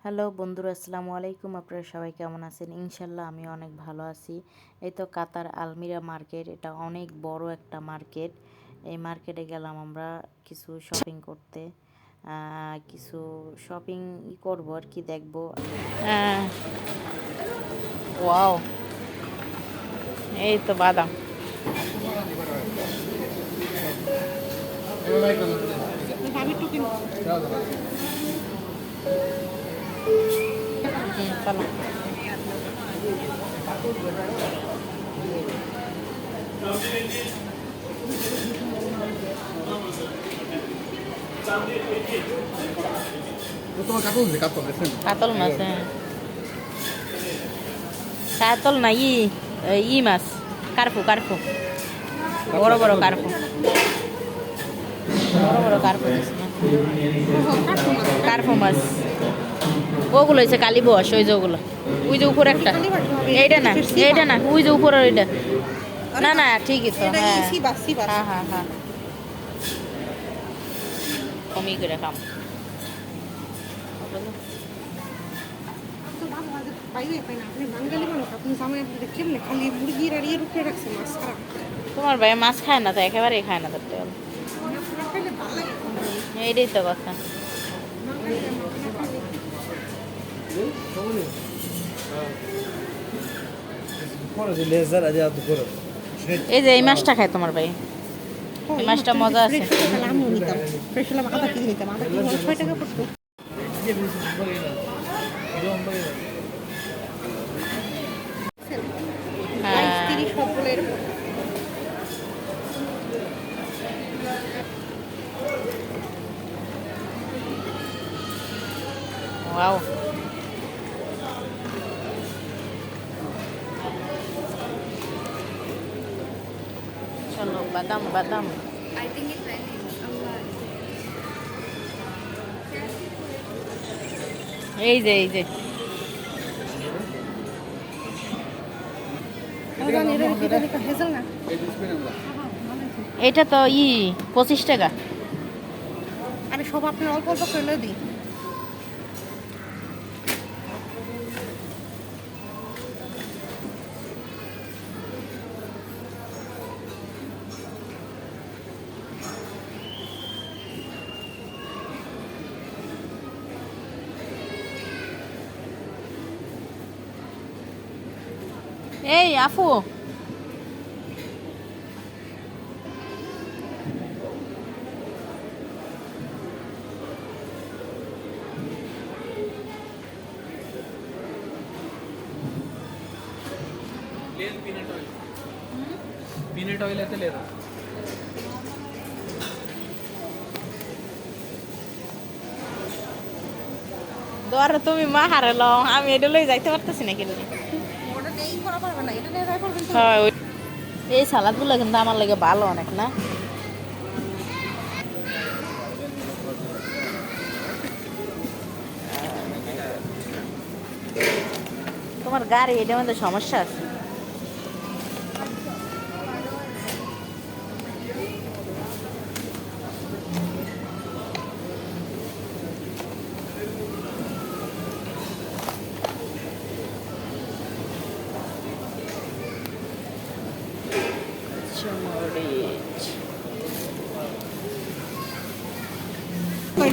Hello বন্ধুরা, আসসালামু আলাইকুম। আপনারা সবাই কেমন আছেন? ইনশাল্লাহ আমি অনেক ভালো আছি। এই তো কাতার আলমিরা মার্কেট, এটা অনেক বড় একটা মার্কেট। এই মার্কেটে গেলাম আমরা কিছু শপিং করতে, কিছু শপিং করবো আর কি, দেখবো। ওয়াও, এই তো বাদাম। চলো। কাতল মাছ, হ্যাঁ, কাতল না, ই মাছ, কার্পু কার্পু, বড় বড় কার্পু, বড় বড় কার্পু দিচ্ছে না, কার্পু মাছ। ওগুলো হচ্ছে কালী বস, ওই যে ওগুলো, ওই যে উপরে একটা, এইটা না, এইটা না, ওই যে উপরে ওইটা, না না ঠিকই তো, হ্যাঁ হ্যাঁ হ্যাঁ হ্যাঁ, কমই করে খাম। তোমার ভাই মাছ খায় না তো, একেবারেই খায় না তো, এইটাই তো কথা। এই যে এই মাছটা খায় তোমার ভাই, এই মাছটা মজা আছে। ওয়াও, চলো বাদাম বাদাম। এই যে এই যে এটা তো 25 টাকা। আমি সব আপনার অল্প অল্প করে দিই। এই আফু, पीनट ऑयल ऐसे ले रहा हूँ। দোয়ারে তুমি মা হারাল, আমি এটা লই যাইতে পারতেছি না কিন্তু। হ্যাঁ, এই সালাদগুলো কিন্তু আমার লাগে ভালো অনেক, না? তোমার গাড়ি এটার মধ্যে সমস্যা আছে।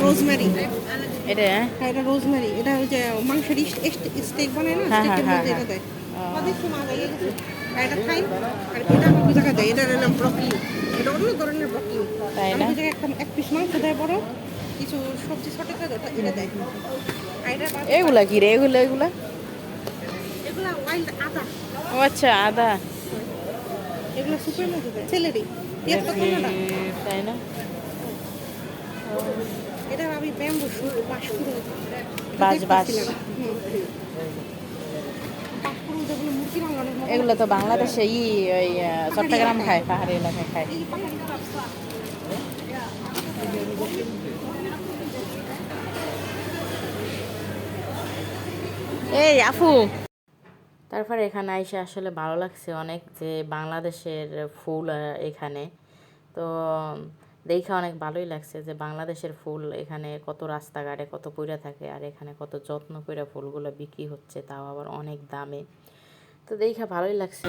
রোজমেরি, এটা এটা রোজমেরি, এটা ওই যে মাংসের স্টেক বানায় না, হ্যাঁ, স্টেকের হ্যাঁ, মধ্যে হ্যাঁ, এটা দেয়। এটা খাই, আর এটা আমার বুঝা যায়, এটা হলো ব্রকলি, এটা অন্য ধরনের ব্রকলি। তাই আমি না? বুঝা একটা এক পিস মাংস দেয় বড়, কিছু সবজি ছটে করে এটা দেয়। আর এটা এগুলা কি রে, এগুলা এগুলা? এগুলা ওয়াইল্ড আদা, ও আচ্ছা, আদা। এগুলো সুপের মধ্যে দেয়। সেলেরি, পেঁয়াজ তো কোনটা, তাই না? এটা আমি ব্যাম্বু শুট বাস করে বাস বাস, যেগুলো মুরগি রান্নানোর মতো। এগুলো তো বাংলাদেশে ওই চট্টগ্রাম খায়, পাহাড়ি এলাকায় খায়। এই আফু, তারপরে এখানে আইসে আসলে ভালো লাগছে অনেক, যে বাংলাদেশের ফুল এখানে। তো দেখে অনেক ভালোই লাগছে যে বাংলাদেশের ফুল এখানে কত রাস্তাঘাটে কত পইরা থাকে, আর এখানে কত যত্ন করে ফুলগুলো বিক্রি হচ্ছে, তাও আবার অনেক দামে। তো দেখে ভালোই লাগছে।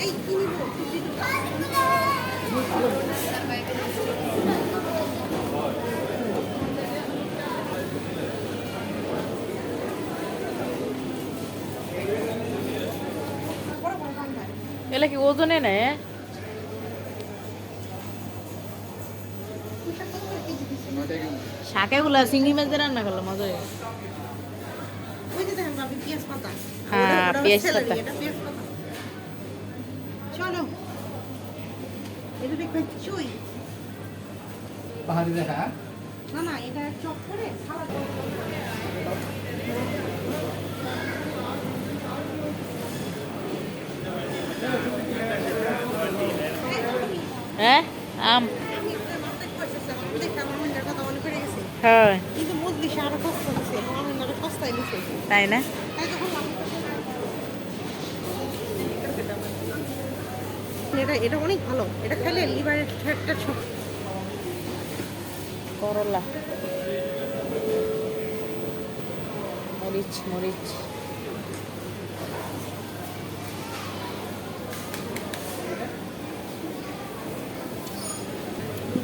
এই কি নিব? বড় বড় বাংলা। এগুলো কি ওজনে নেয়? পুঁইশাক কত করে কেজি দিচ্ছেন? শাকেগুলো চিংড়ি মাছ দিয়ে রান্না করলো মজা হয়। ওই যে দেখেন ভাবি পেঁয়াজ পাতা। হ্যাঁ, ওটা পেঁয়াজ celery, পাতা। এটা পেঁয়াজ পাতা। চলো। এটা দেখবেন চুই। পাহাড়ি দেখা না না, এটা চপ করে সালাদ হ্যাঁ আম। হ্যাঁ কিন্তু মজলিসে আরো সস্তা দিছে, আমার নাকি সস্তায় দিছে। তাই না? তাই যখন এটা এটা অনেক ভালো, এটা খেলে লিভারের ফ্যাটটা সব। করলা, মরিচ মরিচ।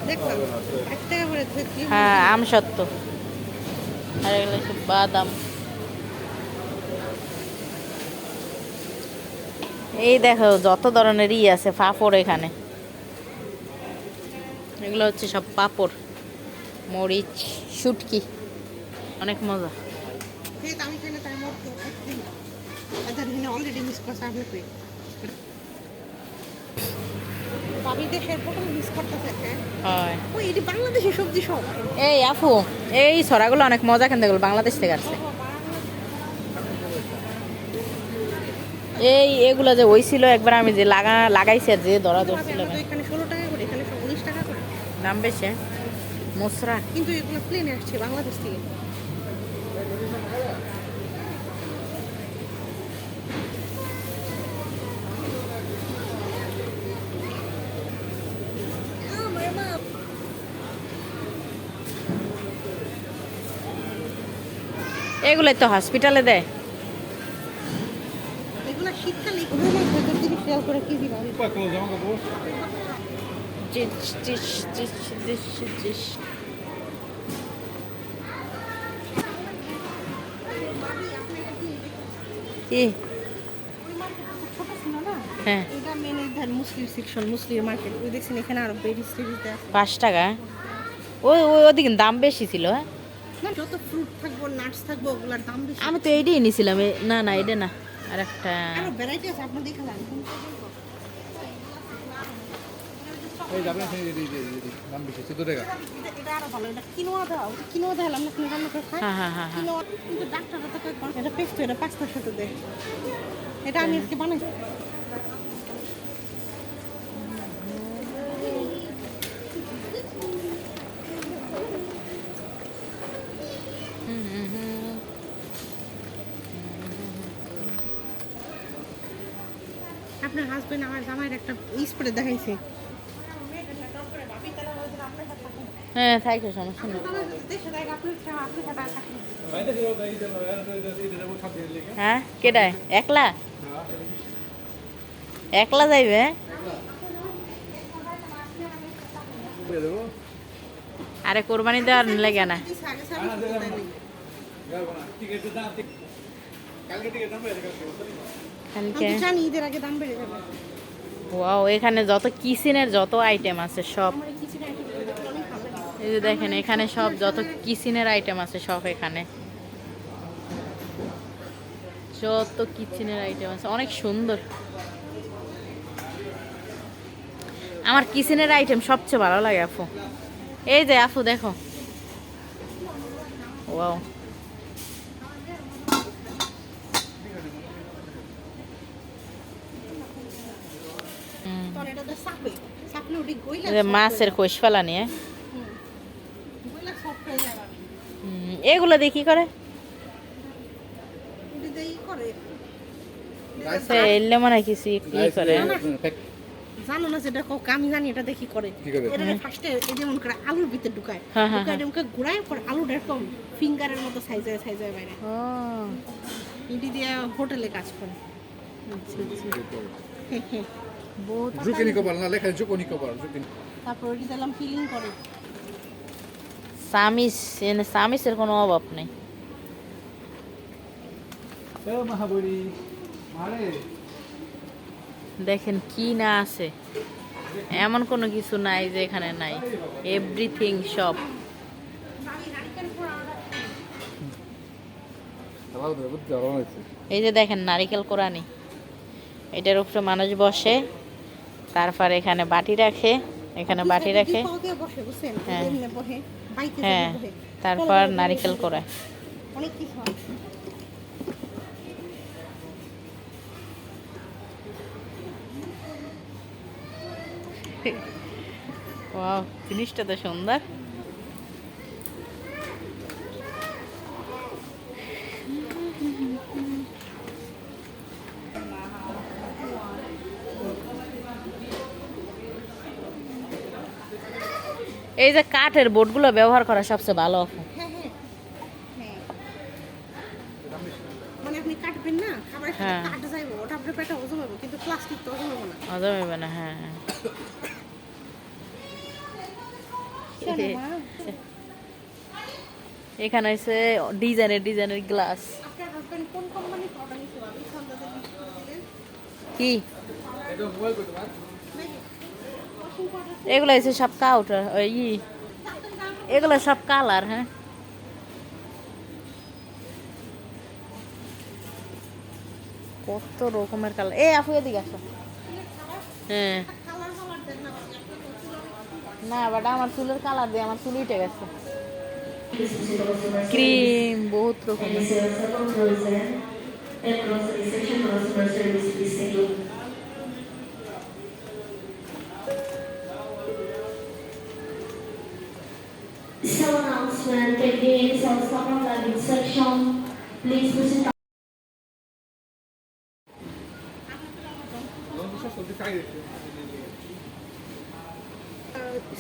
দেখলাম 1 টাকা করে ধরছি। হ্যাঁ আম সত্য। আর এগুলো হচ্ছে বাদাম। এই দেখো যত ধরনের আছে পাঁপড় এখানে। এগুলো হচ্ছে সব পাঁপড়, মরিচ, শুটকি, অনেক মজা। আমি খাই না, তাই মোট একদিন আচ্ছা এখানে অলরেডি মিস করছে আপনি কই ভাবি দেশের প্রথম মিস করতেছে। হ্যাঁ হয়। ওই এটি বাংলাদেশি সবজি সব। এই আফু, এই ছড়াগুলো অনেক মজা, কিন্তু এগুলো বাংলাদেশ থেকে আসছে। এই এগুলো যে হইছিল একবার আমি যে লাগাইছি আর যে ধরা ধরছিল, আমাদের এখানে 16 টাকা করে, এখানে সব 19 টাকা করে। দাম বেশি। মশরা কিন্তু এগুলো প্লেনে আসছে বাংলাদেশ থেকে। এগুলোই তো হসপিটালে দেয়। এগুলো শীতকালে গরুর মাংস 30 টাকা করে কেজি ভাবি। চিচ চিচ চিচ চিচ চিচ। কি? ওই মার্কেটটা ছোট ছিল না, হ্যাঁ এটা মেন ধান মুসলিম সেকশন, মুসলিম মার্কেট। ওই দেখছেন এখানে আরো বেরিস টেরিস দেয়। 5 টাকা। ওই ওই ওদিকে দাম বেশি ছিল। হ্যাঁ না যত ফ্রুট থাকবো নাটস থাকবো ওগুলোর দাম বেশি। আমি তো এইটাই নিয়েছিলাম। না না এটা না, আর একটা। আরো ভ্যারাইটি আছে, আপনি দেখে যান। এই যাবেন দাম বেশি 14 টাকা। এটা আরো ভালো, এটা কিনোয়া দাও, কিনোয়া দাও আমরা কিনে রান্না করে খাই। হ্যাঁ হ্যাঁ হ্যাঁ হ্যাঁ। কিনোয়া কিন্তু ডাক্তাররা তো কয় এটা পেস্ট, এটা পাস্তার সাথে দেয়। এটা আমি আজকে বানাইছি। হুম, হুম, হুম। আপনার হাজবেন্ড আমার জামাইয়ের একটা স্প্রে দেখাইছে। হ্যাঁ থাকবে, সমস্যা নেই। হ্যাঁ কেডায় একলা? একলা যাইবে? আরে কোরবানি দেওয়ার লাগে না। কালকে জানি ঈদের আগে দাম বেড়ে যাবে। ওয়াও, এখানে যত কিচেনের যত আইটেম আছে সব। আমার এই কিচেন আইটেমগুলো দেখতে অনেক ভালো লাগে। এই যে দেখেন এখানে সব যত কিচেনের আইটেম আছে সব এখানে। যত কিচেনের আইটেম আছে অনেক সুন্দর। আমার কিচেনের আইটেম সবচেয়ে ভালো লাগে আপু। এই যে আপু দেখো, ওয়াও। তখন এটা তো সাপে সাপলে ওটি গইলা এই যে মাছের কোষ ফেলা নিয়ে। গইলা সফট হয়ে যাবে। এগুলো দিয়ে কি করে? ওটি দেই করে এলে মনে হয় কিছু কি করে জানো না যেটা আমি জানি এটা দেখি করে কি করে? এটা ফার্স্টে এই যেমন করে আলুর ভিতরে ঢুকায় হ্যাঁ, হ্যাঁ, ঢুকায় এরকম ঘুরায় পর আলুটা এরকম ফিঙ্গারের মতো সাইজে বাইরে ও ইডি দিয়ে হোটেলে কাজ করে বহুত ঝুঁকিনি কপাল না লেখা ঝুঁকনি কপাল ঝুঁকিনি তারপর ওইটি দিলাম ফিলিং করে সামিসের কোনো অভাব নেই। এ মহাবলী মারে দেখেন কি না আছে, এমন কোনো কিছু নাই যে এখানে নাই, এভরিথিং সব। আলাদা করে বুঝতে পারো না এই যে দেখেন নারিকেল কোরানি, এটার উপরে মানুষ বসে, তারপর এখানে বাটি রাখে, এখানে বাটি রাখে, বসে বুঝছেন হ্যাঁ। এমনি বসে বাইতে হ্যাঁ, বসে তারপর নারিকেল কোরায়। অনেক কিছু হয় ওয়াও, জিনিসটা তো সুন্দর। এই যে কাঠের বোর্ডগুলো ব্যবহার করা সবচেয়ে ভালো। হ্যাঁ হ্যাঁ হ্যাঁ মানে আপনি কাটবেন না খাবারের সাথে হ্যাঁ। কাট যাইবো ওটা আপনার পেটে হজম হবে কিন্তু প্লাস্টিক তো হজম হবে না মজা হবে না। হ্যাঁ, হ্যাঁ। এখানে হচ্ছে ডিজাইনের গ্লাস। আপনার হাজবেন্ড কোন কোম্পানি অর্ডার নিতে পারবে সন্ধ্যাদের বিক্রি করে দিলেন কি এটা মোবাইল কই তোমার এগুলো হচ্ছে সব কাউটার এগুলো সব কালার। হ্যাঁ, কত রকমের কালার। আপু এদিকে আসো। হ্যাঁ, কালার কালার দেন না না বাট আমার চুলের কালার দিয়ে আমার চুল উঠে গেছে। ক্রিম বহুত রকমের। Sell announcement again, sell stock on luggage section. Please visit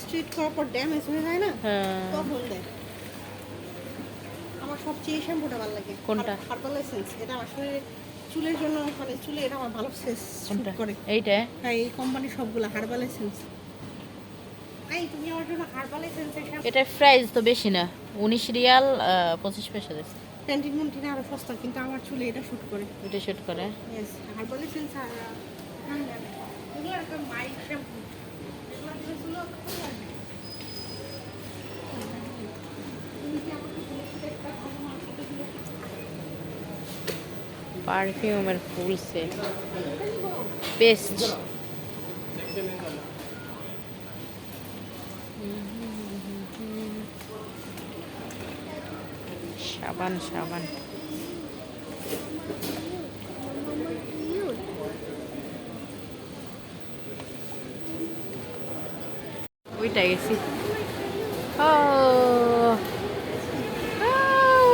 street করার পর ড্যামেজ হয়ে যায় না হ্যাঁ, তখন দেয় আমার সবচেয়ে শ্যাম্পুটা ভালো লাগে কোনটা? হার্বাল এসেন্স এটা আসলে চুলের জন্য মানে চুলে এটা আমার ভালো শেষ কোনটা? করে এইটা হ্যাঁ এই কোম্পানির সবগুলো হার্বাল এসেন্স এই তুমি আমার জন্য হার্বাল এসেন্সের এটার প্রাইস তো বেশি না, 19 রিয়াল 25 পয়সা দিচ্ছে। প্যান্টিন মুন্টিনে আরো সস্তা কিন্তু আমার চুলে এটা শুট করে এটা শুট করে। ইয়েস হার্বাল এসেন্স আর এগুলো একটা মাইল্ড শ্যাম্পু এগুলো দিয়েছিল পারফিউমের ফুল সেট, পেস্ট, সাবান। ওইটা গেছি। ও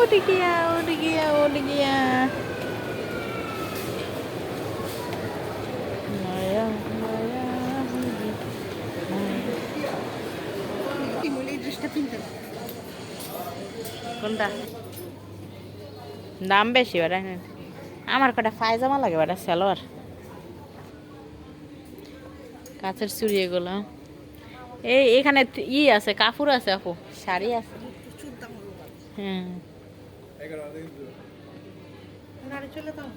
ওটা গিয়া মায়া মূলে এই ড্রেসটা কিনতে হবে। কোনটা দাম বেশি বেটা? আমার কটা পায়জামা লাগে বেটা, সালোয়ার, কাছের চুড়ি এগুলো। এখানে আছে, কাপড় আছে আপু, শাড়ি আছে। প্রচুর দাম হলো হ্যাঁ, গাড়ি চলে দাও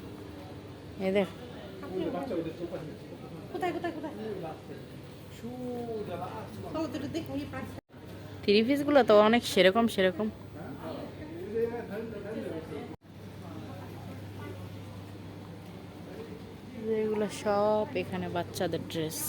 এই দেখ কোথায় চলো তো একটু দেখো এই প্রাইস থ্রি পিসগুলো তো অনেক সেরকম এগুলো সব এখানে বাচ্চাদের ড্রেস।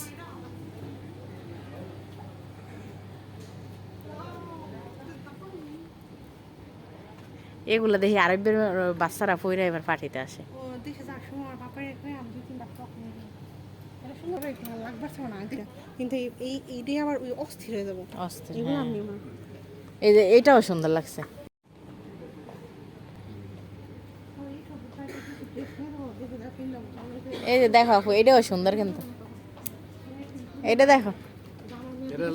এগুলো দেখি আরবের বাচ্চারা পইরা এবার পাঠিতে আসে। ও দেখে যাওয়ার সময় আমার বাপার এখানে আমি 2-3 বার টক নিয়ে গেলাম এটা সুন্দর লাগবার ছিল না কিন্তু এইটাই আবার ওই অস্থির হয়ে যাবো অস্থির, এগুলো হ্যাঁ। আমি এই যে এইটাও সুন্দর লাগছে। দেখে কিনলাম এই যে দেখো আপু, এটাও সুন্দর কিন্তু, এটা দেখো। এটা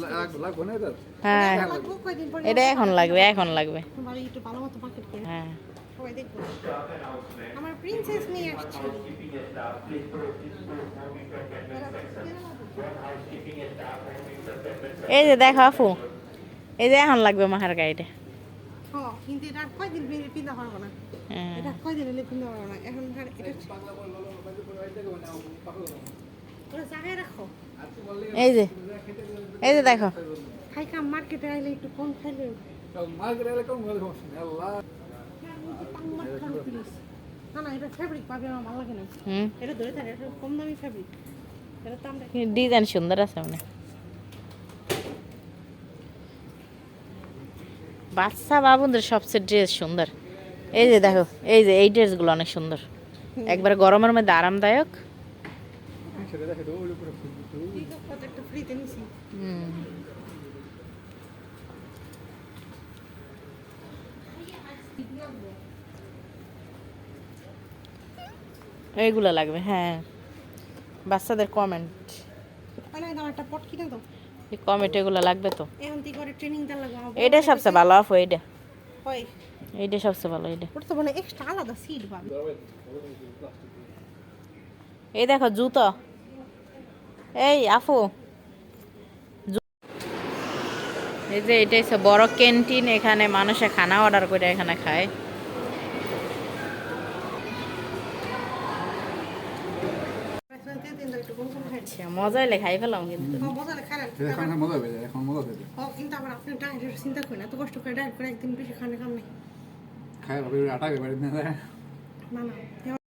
লাগবে না এটা? হ্যাঁ লাগবো কয়দিন পরে এটা এখন লাগবে, এখন লাগবে। ভালো একটু ভালো মতো মার্কেট করে হ্যাঁ সবাই দেখবো। আমার প্রিন্সেস নিয়ে আসছে। এই যে দেখো আপু, এই যে এখন লাগবে মাহার গাড়িটা। হ্যাঁ কিন্তু এটা আর কয়দিন পিন্ধা পারবো না, হ্যাঁ এটা কয়দিন হলে পিন্ধা পারবো না। এখন ধর এটা ওরা জায়গায় রাখো। এই যে, এই যে দেখো। খাইকা মার্কেটে আইলে একটু কম খাইলে মার্কেট এলে কম ভালো সমস্যা নেই আল্লাহ। না না এটা ফেব্রিক পাবে, আমার ভালো লাগে না। হুম, এটা ধরে থাকে, এটা কম দামি ফেব্রিক, এটা দাম দেখ। ডিজাইন সুন্দর আছে মানে। বাচ্চা বাবুদের সবচেয়ে ড্রেস সুন্দর। এই যে দেখো, এই যে এই ড্রেসগুলো অনেক সুন্দর, একবারে গরমের মধ্যে আরামদায়ক। সেটা দেখে তো ওই উপরে ফুল ঠিক আছে, কত একটা ফ্রিতে নিছি। হুম, এইগুলো লাগবে। হ্যাঁ, বাচ্চাদের কমেন্ট, মানে আমার একটা পট কিনে দাও, এই কমেন্ট এগুলো লাগবে তো। এখন তুই করে ট্রেনিং দেওয়া লাগবে আমার। এইটা সবচেয়ে ভালো অফ, এইটা, হয় এইটা সবচেয়ে ভালো এইটা। ওটা তো মানে এক্সট্রা আলাদা সিট পাবে। এই দেখো জুতো, এই আফু এই যে এটা হচ্ছে বড় ক্যান্টিন, এখানে মানুষে খানা অর্ডার করে এখানে খায়। আচ্ছা, মজাই লেখাই পেলাম কিন্তু। এখন মজা হবে, এখন মজা হবে। কিন্তু আবার আপনি ডায়েটের চিন্তা করেন, এত কষ্ট করে ডায়েট করে একদিন বেশি খানে কাম নেই। খাই ভাবে আটা বেড়ে না না না